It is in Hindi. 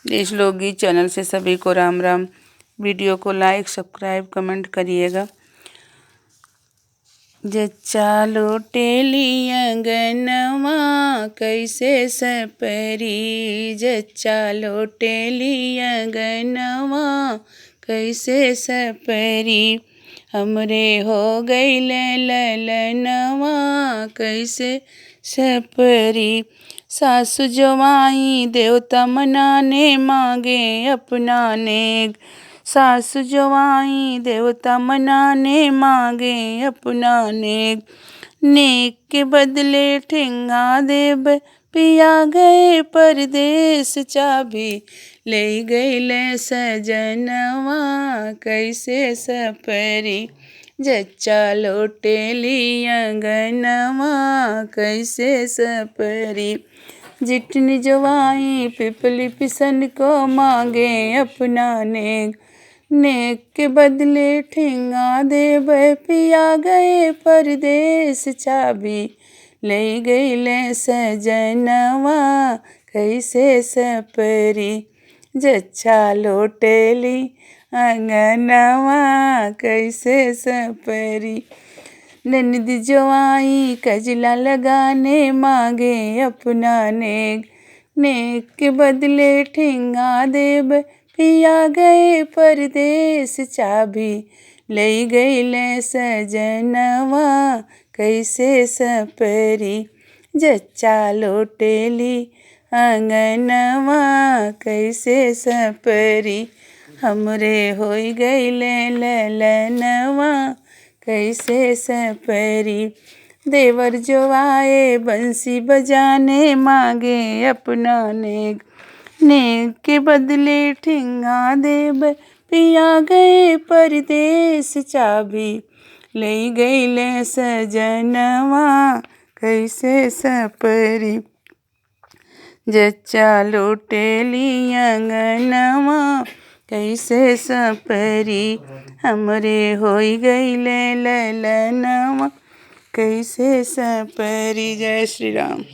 देश लोकगीत चैनल से सभी को राम राम। वीडियो को लाइक सब्सक्राइब कमेंट करिएगा। जच्चा लोटेली अंगनवा कैसे सपरी, जच्चा लोटेली अंगनवा कैसे सपरी। हमरे हो गईल ललनवा कैसे सपरी। सासु जवाई देवता मनाने मांगे अपना नेग, सासु जवाई देवता मनाने मांगे अपना नेग। नेक के बदले ठेंगा देब पिया गए परदेस, चाबी ले गईले सजनवा कैसे सपरी। जच्चा लोटेली अंगनवा कैसे सपरी। जितनी जवाई पिपली पिसन को मांगे अपना नेग, नेक के बदले ठेंगा देब पिया गए परदेस, चाबी ले गईले सजनवा कैसे सपरी। जच्चा लोटेली अंगनवा कैसे सपरी। ननद जवाई कजला लगाने मांगे अपना नेग, नेक के बदले ठेंगा देब पिया गए परदेस, चाबी ले गईले सजनवा कैसे सपरी। जच्चा लोटेली अंगनवा कैसे सपरी। हमरे होई गईले ललनवा कैसे सपरी। देवर जो आए बंसी बजाने मांगे अपना नेग, नेग के बदले ठेंगा देब पिया गए परदेस, चाबी ले गईले सजनवा कैसे सपरी। जच्चा लोटेली अंगनवा कैसे सपरी। हमरे होई गईले ललनवा कैसे सपरी। जय श्री राम।